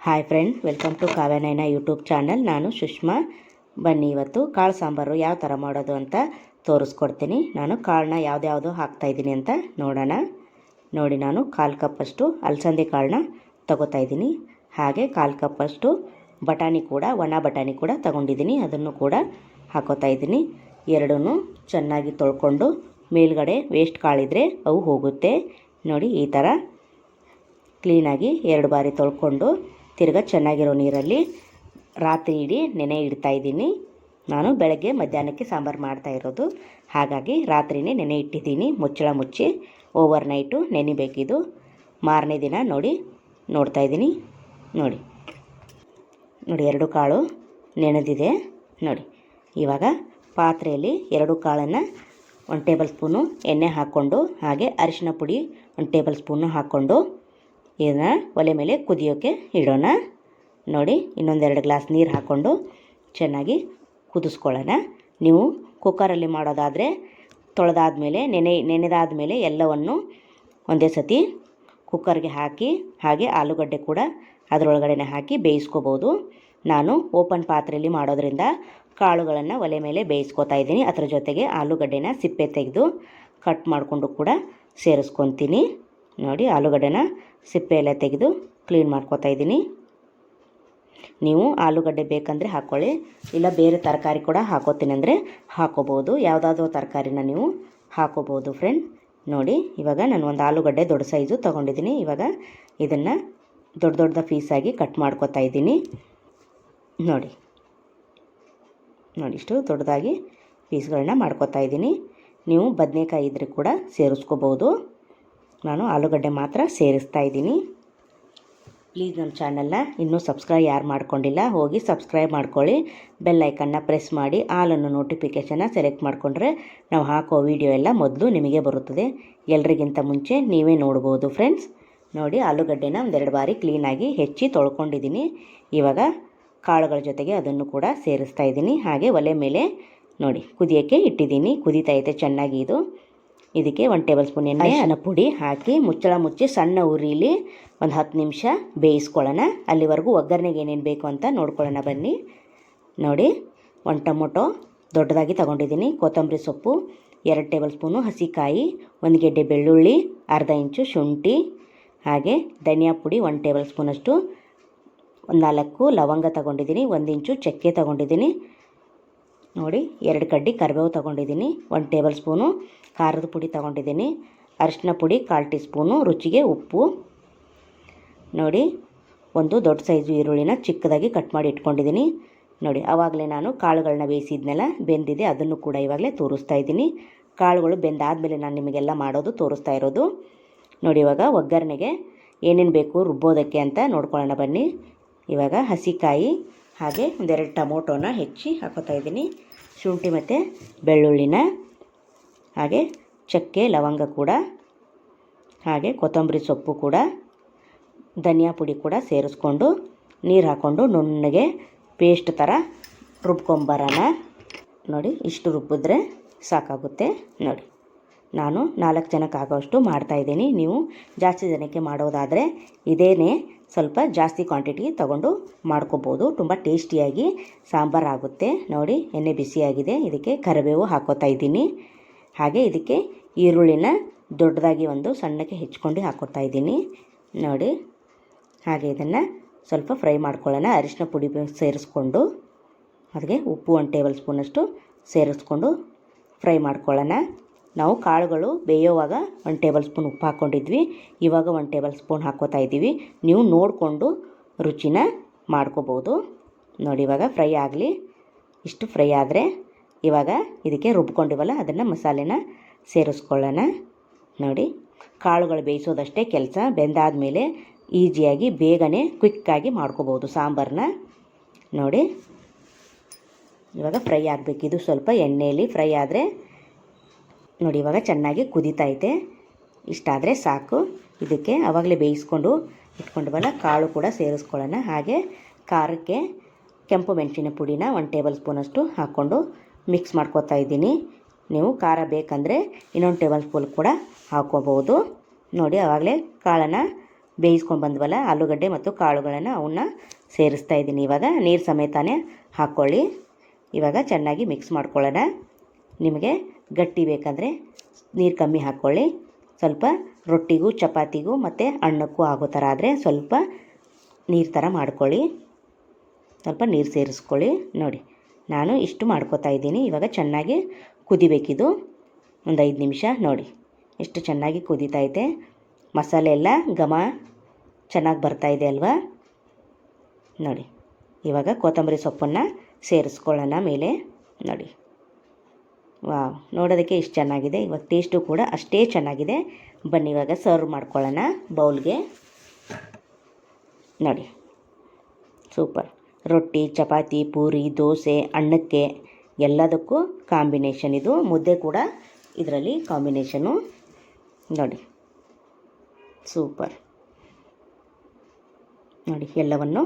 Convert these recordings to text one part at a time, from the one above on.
Hi friend, welcome to Kavyanayana YouTube channel. ನಾನು ಸುಷ್ಮಾ. ಬನ್ನಿ ಇವತ್ತು ಕಾಳು ಸಾಂಬಾರು ಯಾವ ಥರ ಮಾಡೋದು ಅಂತ ತೋರಿಸ್ಕೊಡ್ತೀನಿ. ನಾನು ಕಾಳನ್ನ ಯಾವ್ದು ಹಾಕ್ತಾಯಿದ್ದೀನಿ ಅಂತ ನೋಡೋಣ. ನೋಡಿ, ನಾನು 1/4 ಕಪ್ಪಷ್ಟು ಅಲಸಂದೆ ಕಾಳನ್ನ ತಗೋತಾಯಿದ್ದೀನಿ. ಹಾಗೆ 1/4 ಕಪ್ಪಷ್ಟು ಬಟಾಣಿ ಕೂಡ, ಒಣ ಬಟಾಣಿ ಕೂಡ ತಗೊಂಡಿದ್ದೀನಿ. ಅದನ್ನು ಕೂಡ ಹಾಕೋತಾಯಿದ್ದೀನಿ. ಎರಡೂ ಚೆನ್ನಾಗಿ ತೊಳ್ಕೊಂಡು ಮೇಲ್ಗಡೆ ವೇಸ್ಟ್ ಕಾಳಿದ್ರೆ ಅವು ಹೋಗುತ್ತೆ. ನೋಡಿ, ಈ ಥರ ಕ್ಲೀನಾಗಿ 2 ಬಾರಿ ತೊಳ್ಕೊಂಡು ತಿರ್ಗಾ ಚೆನ್ನಾಗಿರೋ ನೀರಲ್ಲಿ ರಾತ್ರಿ ಇಡೀ ನೆನೆ ಇಡ್ತಾಯಿದ್ದೀನಿ. ನಾನು ಬೆಳಗ್ಗೆ ಮಧ್ಯಾಹ್ನಕ್ಕೆ ಸಾಂಬಾರು ಮಾಡ್ತಾಯಿರೋದು, ಹಾಗಾಗಿ ರಾತ್ರಿನೇ ನೆನೆ ಇಟ್ಟಿದ್ದೀನಿ. ಮುಚ್ಚಳ ಮುಚ್ಚಿ ಓವರ್ ನೈಟು ನೆನಿಬೇಕಿದು. ಮಾರನೇ ದಿನ ನೋಡ್ತಾಯಿದ್ದೀನಿ. ನೋಡಿ 2 ಕಾಳು ನೆನೆದಿದೆ. ನೋಡಿ, ಇವಾಗ ಪಾತ್ರೆಯಲ್ಲಿ 2 ಕಾಳನ್ನು 1 ಟೇಬಲ್ ಸ್ಪೂನು ಎಣ್ಣೆ ಹಾಕ್ಕೊಂಡು, ಹಾಗೆ ಅರಿಶಿನ ಪುಡಿ 1 ಟೇಬಲ್ ಸ್ಪೂನು ಹಾಕ್ಕೊಂಡು ಇದನ್ನು ಒಲೆ ಮೇಲೆ ಕುದಿಯೋಕ್ಕೆ ಇಡೋಣ. ನೋಡಿ, ಇನ್ನೊಂದು 2 ಗ್ಲಾಸ್ ನೀರು ಹಾಕ್ಕೊಂಡು ಚೆನ್ನಾಗಿ ಕುದಿಸ್ಕೊಳ್ಳೋಣ. ನೀವು ಕುಕ್ಕರಲ್ಲಿ ಮಾಡೋದಾದರೆ ತೊಳೆದಾದ್ಮೇಲೆ ನೆನೆದಾದ ಮೇಲೆ ಎಲ್ಲವನ್ನು ಒಂದೇ ಸತಿ ಕುಕ್ಕರ್ಗೆ ಹಾಕಿ, ಹಾಗೆ ಆಲೂಗಡ್ಡೆ ಕೂಡ ಅದರೊಳಗಡೆ ಹಾಕಿ ಬೇಯಿಸ್ಕೋಬೋದು. ನಾನು ಓಪನ್ ಪಾತ್ರೆಯಲ್ಲಿ ಮಾಡೋದ್ರಿಂದ ಕಾಳುಗಳನ್ನು ಒಲೆ ಮೇಲೆ ಬೇಯಿಸ್ಕೊತಾ ಇದ್ದೀನಿ. ಅದರ ಜೊತೆಗೆ ಆಲೂಗಡ್ಡೆನ ಸಿಪ್ಪೆ ತೆಗೆದು ಕಟ್ ಮಾಡಿಕೊಂಡು ಕೂಡ ಸೇರಿಸ್ಕೊತೀನಿ. ನೋಡಿ, ಆಲೂಗಡ್ಡೆನ ಸಿಪ್ಪೆ ಎಲ್ಲ ತೆಗೆದು ಕ್ಲೀನ್ ಮಾಡ್ಕೊತಾ ಇದ್ದೀನಿ. ನೀವು ಆಲೂಗಡ್ಡೆ ಬೇಕಂದರೆ ಹಾಕ್ಕೊಳ್ಳಿ, ಇಲ್ಲ ಬೇರೆ ತರಕಾರಿ ಕೂಡ ಹಾಕೋತೀನಿ ಅಂದರೆ ಹಾಕೋಬೋದು. ಯಾವುದಾದ್ರೂ ತರಕಾರಿನ ನೀವು ಹಾಕೋಬೋದು ಫ್ರೆಂಡ್. ನೋಡಿ, ಇವಾಗ ನಾನು ಒಂದು ಆಲೂಗಡ್ಡೆ ದೊಡ್ಡ ಸೈಜು ತೊಗೊಂಡಿದ್ದೀನಿ. ಇವಾಗ ಇದನ್ನು ದೊಡ್ಡ ಪೀಸಾಗಿ ಕಟ್ ಮಾಡ್ಕೊತಾ ಇದ್ದೀನಿ. ನೋಡಿ, ಇಷ್ಟು ದೊಡ್ಡದಾಗಿ ಪೀಸ್ಗಳನ್ನ ಮಾಡ್ಕೊತಾ ಇದ್ದೀನಿ. ನೀವು ಬದನೆಕಾಯಿ ಇದ್ದರೆ ಕೂಡ ಸೇರಿಸ್ಕೋಬೋದು. ನಾನು ಆಲೂಗಡ್ಡೆ ಮಾತ್ರ ಸೇರಿಸ್ತಾ ಇದ್ದೀನಿ. ಪ್ಲೀಸ್ ನಮ್ಮ ಚಾನಲ್ನ ಇನ್ನೂ ಸಬ್ಸ್ಕ್ರೈಬ್ ಯಾರು ಮಾಡ್ಕೊಂಡಿಲ್ಲ ಹೋಗಿ ಸಬ್ಸ್ಕ್ರೈಬ್ ಮಾಡ್ಕೊಳ್ಳಿ. ಬೆಲ್ ಐಕನ್ನ ಪ್ರೆಸ್ ಮಾಡಿ ಆಲನ್ನು ನೋಟಿಫಿಕೇಷನ್ನ ಸೆಲೆಕ್ಟ್ ಮಾಡಿಕೊಂಡ್ರೆ ನಾವು ಹಾಕೋ ವಿಡಿಯೋ ಎಲ್ಲ ಮೊದಲು ನಿಮಗೆ ಬರುತ್ತದೆ. ಎಲ್ರಿಗಿಂತ ಮುಂಚೆ ನೀವೇ ನೋಡ್ಬೋದು ಫ್ರೆಂಡ್ಸ್. ನೋಡಿ, ಆಲೂಗಡ್ಡೆನ 1-2 ಬಾರಿ ಕ್ಲೀನಾಗಿ ಹೆಚ್ಚಿ ತೊಳ್ಕೊಂಡಿದ್ದೀನಿ. ಇವಾಗ ಕಾಳುಗಳ ಜೊತೆಗೆ ಅದನ್ನು ಕೂಡ ಸೇರಿಸ್ತಾ ಇದ್ದೀನಿ. ಹಾಗೆ ಒಲೆ ಮೇಲೆ ನೋಡಿ ಕುದಿಯೋಕ್ಕೆ ಇಟ್ಟಿದ್ದೀನಿ. ಕುದೀತೈತೆ ಚೆನ್ನಾಗಿ. ಇದಕ್ಕೆ 1 ಟೇಬಲ್ ಸ್ಪೂನ್ ಎಣ್ಣೆ ಪುಡಿ ಹಾಕಿ ಮುಚ್ಚಳ ಮುಚ್ಚಿ ಸಣ್ಣ ಉರಿಲಿ ಒಂದು 10 ನಿಮಿಷ ಬೇಯಿಸ್ಕೊಳ್ಳೋಣ. ಅಲ್ಲಿವರೆಗೂ ಒಗ್ಗರಣೆಗೆ ಏನೇನು ಬೇಕು ಅಂತ ನೋಡ್ಕೊಳ್ಳೋಣ ಬನ್ನಿ. ನೋಡಿ, 1 ಟೊಮೊಟೊ ದೊಡ್ಡದಾಗಿ ತೊಗೊಂಡಿದ್ದೀನಿ. ಕೊತ್ತಂಬರಿ ಸೊಪ್ಪು 2 ಟೇಬಲ್ ಸ್ಪೂನು, ಹಸಿಕಾಯಿ 1 ಗೆಡ್ಡೆ ಬೆಳ್ಳುಳ್ಳಿ, ಅರ್ಧ ಇಂಚು ಶುಂಠಿ, ಹಾಗೆ ಧನಿಯಾ ಪುಡಿ 1 ಟೇಬಲ್ ಸ್ಪೂನಷ್ಟು, 4 ಲವಂಗ ತೊಗೊಂಡಿದ್ದೀನಿ, 1 ಇಂಚು ಚಕ್ಕೆ ತೊಗೊಂಡಿದ್ದೀನಿ. ನೋಡಿ, 2 ಕಡ್ಡಿ ಕರಿಬೇವು ತೊಗೊಂಡಿದ್ದೀನಿ, 1 ಟೇಬಲ್ ಸ್ಪೂನು ಖಾರದ ಪುಡಿ ತೊಗೊಂಡಿದ್ದೀನಿ, ಅರಿಶಿನ ಪುಡಿ 1/4 ಟೀ ಸ್ಪೂನು, ರುಚಿಗೆ ಉಪ್ಪು. ನೋಡಿ, ಒಂದು ದೊಡ್ಡ ಸೈಜು ಈರುಳ್ಳಿನ ಚಿಕ್ಕದಾಗಿ ಕಟ್ ಮಾಡಿ ಇಟ್ಕೊಂಡಿದ್ದೀನಿ. ನೋಡಿ, ಆವಾಗಲೇ ನಾನು ಕಾಳುಗಳನ್ನ ಬೇಯಿಸಿದ್ನೆಲ್ಲ ಬೆಂದಿದೆ, ಅದನ್ನು ಕೂಡ ಇವಾಗಲೇ ತೋರಿಸ್ತಾ ಇದ್ದೀನಿ. ಕಾಳುಗಳು ಬೆಂದಾದಮೇಲೆ ನಾನು ನಿಮಗೆಲ್ಲ ಮಾಡೋದು ತೋರಿಸ್ತಾ ಇರೋದು. ನೋಡಿ, ಇವಾಗ ಒಗ್ಗರಣೆಗೆ ಏನೇನು ಬೇಕು ರುಬ್ಬೋದಕ್ಕೆ ಅಂತ ನೋಡ್ಕೊಳ್ಳೋಣ ಬನ್ನಿ. ಇವಾಗ ಹಸಿಕಾಯಿ ಹಾಗೆ 1-2 ಟೊಮೊಟೊನ ಹೆಚ್ಚಿ ಹಾಕೋತಾ ಇದ್ದೀನಿ. ಶುಂಠಿ ಮತ್ತು ಬೆಳ್ಳುಳ್ಳಿನ, ಹಾಗೆ ಚಕ್ಕೆ ಲವಂಗ ಕೂಡ, ಹಾಗೆ ಕೊತ್ತಂಬರಿ ಸೊಪ್ಪು ಕೂಡ, ಧನಿಯಾ ಪುಡಿ ಕೂಡ ಸೇರಿಸ್ಕೊಂಡು ನೀರು ಹಾಕ್ಕೊಂಡು ನುಣ್ಣಗೆ ಪೇಸ್ಟ್ ಥರ ರುಬ್ಕೊಂಬರೋಣ. ನೋಡಿ, ಇಷ್ಟು ರುಬ್ಬಿದ್ರೆ ಸಾಕಾಗುತ್ತೆ. ನೋಡಿ, ನಾನು 4 ಜನಕ್ಕೆ ಆಗೋಷ್ಟು ಮಾಡ್ತಾಯಿದ್ದೀನಿ. ನೀವು ಜಾಸ್ತಿ ಜನಕ್ಕೆ ಮಾಡೋದಾದರೆ ಇದೇನೇ ಸ್ವಲ್ಪ ಜಾಸ್ತಿ ಕ್ವಾಂಟಿಟಿ ತಗೊಂಡು ಮಾಡ್ಕೋಬೋದು. ತುಂಬ ಟೇಸ್ಟಿಯಾಗಿ ಸಾಂಬಾರು ಆಗುತ್ತೆ. ನೋಡಿ, ಎಣ್ಣೆ ಬಿಸಿಯಾಗಿದೆ. ಇದಕ್ಕೆ ಕರಿಬೇವು ಹಾಕೋತಾ ಇದ್ದೀನಿ. ಹಾಗೆ ಇದಕ್ಕೆ ಈರುಳ್ಳಿನ ದೊಡ್ಡದಾಗಿ ಒಂದು ಸಣ್ಣಕ್ಕೆ ಹೆಚ್ಕೊಂಡು ಹಾಕೋತಾ ಇದ್ದೀನಿ. ನೋಡಿ, ಹಾಗೆ ಇದನ್ನು ಸ್ವಲ್ಪ ಫ್ರೈ ಮಾಡ್ಕೊಳ್ಳೋಣ. ಅರಿಶಿನ ಪುಡಿ ಸೇರಿಸ್ಕೊಂಡು, ಅದಕ್ಕೆ ಉಪ್ಪು 1 ಟೇಬಲ್ ಸ್ಪೂನಷ್ಟು ಸೇರಿಸ್ಕೊಂಡು ಫ್ರೈ ಮಾಡ್ಕೊಳ್ಳೋಣ. ನಾವು ಕಾಳುಗಳು ಬೇಯೋವಾಗ 1 ಟೇಬಲ್ ಸ್ಪೂನ್ ಉಪ್ಪು ಹಾಕ್ಕೊಂಡಿದ್ವಿ. ಇವಾಗ 1 ಟೇಬಲ್ ಸ್ಪೂನ್ ಹಾಕ್ಕೋತಾ ಇದ್ದೀವಿ. ನೀವು ನೋಡಿಕೊಂಡು ರುಚಿನ ಮಾಡ್ಕೋಬೋದು. ನೋಡಿ, ಇವಾಗ ಫ್ರೈ ಆಗಲಿ. ಇಷ್ಟು ಫ್ರೈ ಆದರೆ ಇವಾಗ ಇದಕ್ಕೆ ರುಬ್ಕೊಂಡಿವಲ್ಲ ಅದನ್ನು ಮಸಾಲೆನ ಸೇರಿಸ್ಕೊಳ್ಳೋಣ. ನೋಡಿ, ಕಾಳುಗಳು ಬೇಯಿಸೋದಷ್ಟೇ ಕೆಲಸ. ಬೆಂದಾದಮೇಲೆ ಈಸಿಯಾಗಿ ಬೇಗನೆ ಕ್ವಿಕ್ಕಾಗಿ ಮಾಡ್ಕೋಬೋದು ಸಾಂಬಾರನ್ನ. ನೋಡಿ, ಇವಾಗ ಫ್ರೈ ಆಗಬೇಕಿದು. ಸ್ವಲ್ಪ ಎಣ್ಣೆಯಲ್ಲಿ ಫ್ರೈ ಆದರೆ ನೋಡಿ, ಇವಾಗ ಚೆನ್ನಾಗಿ ಕುದೀತೈತೆ. ಇಷ್ಟಾದರೆ ಸಾಕು. ಇದಕ್ಕೆ ಆವಾಗಲೇ ಬೇಯಿಸ್ಕೊಂಡು ಇಟ್ಕೊಂಡ್ವಲ್ಲ ಕಾಳು ಕೂಡ ಸೇರಿಸ್ಕೊಳ್ಳೋಣ. ಹಾಗೆ ಖಾರಕ್ಕೆ ಕೆಂಪು ಮೆಣಸಿನ ಪುಡಿನ 1 ಟೇಬಲ್ ಸ್ಪೂನಷ್ಟು ಹಾಕ್ಕೊಂಡು ಮಿಕ್ಸ್ ಮಾಡ್ಕೊತಾ ಇದ್ದೀನಿ. ನೀವು ಖಾರ ಬೇಕಂದರೆ ಇನ್ನೊಂದು ಟೇಬಲ್ ಸ್ಪೂನ್ ಕೂಡ ಹಾಕ್ಕೋಬೋದು. ನೋಡಿ, ಆವಾಗಲೇ ಕಾಳನ್ನು ಬೇಯಿಸ್ಕೊಂಡು ಬಂದ್ವಲ್ಲ ಆಲೂಗಡ್ಡೆ ಮತ್ತು ಕಾಳುಗಳನ್ನು ಅವನ್ನ ಸೇರಿಸ್ತಾ ಇದ್ದೀನಿ. ಇವಾಗ ನೀರು ಸಮೇತನೇ ಹಾಕ್ಕೊಳ್ಳಿ. ಇವಾಗ ಚೆನ್ನಾಗಿ ಮಿಕ್ಸ್ ಮಾಡ್ಕೊಳ್ಳೋಣ. ನಿಮಗೆ ಗಟ್ಟಿ ಬೇಕಂದರೆ ನೀರು ಕಮ್ಮಿ ಹಾಕ್ಕೊಳ್ಳಿ. ಸ್ವಲ್ಪ ರೊಟ್ಟಿಗೂ ಚಪಾತಿಗೂ ಮತ್ತು ಅನ್ನಕ್ಕೂ ಆಗೋ ಥರ ಆದರೆ ಸ್ವಲ್ಪ ನೀರು ಥರ ಮಾಡ್ಕೊಳ್ಳಿ. ಸ್ವಲ್ಪ ನೀರು ಸೇರಿಸ್ಕೊಳ್ಳಿ. ನೋಡಿ ನಾನು ಇಷ್ಟು ಮಾಡ್ಕೋತಾ ಇದ್ದೀನಿ. ಇವಾಗ ಚೆನ್ನಾಗಿ ಕುದಿಬೇಕಿದು ಒಂದು 5 ನಿಮಿಷ. ನೋಡಿ ಎಷ್ಟು ಚೆನ್ನಾಗಿ ಕುದೀತೈತೆ. ಮಸಾಲೆ ಎಲ್ಲ ಘಮ ಚೆನ್ನಾಗಿ ಬರ್ತಾಯಿದೆ ಅಲ್ವಾ. ನೋಡಿ ಇವಾಗ ಕೊತ್ತಂಬರಿ ಸೊಪ್ಪನ್ನು ಸೇರಿಸ್ಕೊಳ್ಳೋಣ ಮೇಲೆ. ನೋಡಿ ವಾವ್, ನೋಡೋದಕ್ಕೆ ಇಷ್ಟು ಚೆನ್ನಾಗಿದೆ. ಇವಾಗ ಟೇಸ್ಟು ಕೂಡ ಅಷ್ಟೇ ಚೆನ್ನಾಗಿದೆ. ಬನ್ನಿ ಇವಾಗ ಸರ್ವ್ ಮಾಡ್ಕೊಳ್ಳೋಣ ಬೌಲ್ಗೆ. ನೋಡಿ ಸೂಪರ್. ರೊಟ್ಟಿ, ಚಪಾತಿ, ಪೂರಿ, ದೋಸೆ, ಅನ್ನಕ್ಕೆ ಎಲ್ಲದಕ್ಕೂ ಕಾಂಬಿನೇಷನ್ ಇದು. ಮುದ್ದೆ ಕೂಡ ಇದರಲ್ಲಿ ಕಾಂಬಿನೇಷನು. ನೋಡಿ ಸೂಪರ್. ನೋಡಿ ಎಲ್ಲವನ್ನು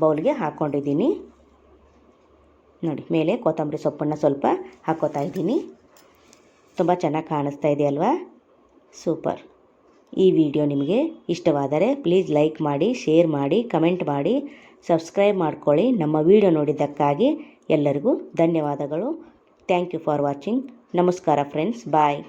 ಬೌಲ್ಗೆ ಹಾಕ್ಕೊಂಡಿದ್ದೀನಿ. ನೋಡಿ ಮೇಲೆ ಕೊತ್ತಂಬರಿ ಸೊಪ್ಪನ್ನು ಸ್ವಲ್ಪ ಹಾಕ್ಕೋತಾ ಇದ್ದೀನಿ. ತುಂಬ ಚೆನ್ನಾಗಿ ಕಾಣಿಸ್ತಾ ಇದೆ ಅಲ್ವಾ. ಸೂಪರ್. ಈ ವಿಡಿಯೋ ನಿಮಗೆ ಇಷ್ಟವಾದರೆ ಪ್ಲೀಸ್ ಲೈಕ್ ಮಾಡಿ, ಶೇರ್ ಮಾಡಿ, ಕಮೆಂಟ್ ಮಾಡಿ, ಸಬ್ಸ್ಕ್ರೈಬ್ ಮಾಡ್ಕೊಳ್ಳಿ. ನಮ್ಮ ವಿಡಿಯೋ ನೋಡಿದ್ದಕ್ಕಾಗಿ ಎಲ್ಲರಿಗೂ ಧನ್ಯವಾದಗಳು. Thank you for watching. ನಮಸ್ಕಾರ ಫ್ರೆಂಡ್ಸ್. ಬಾಯ್.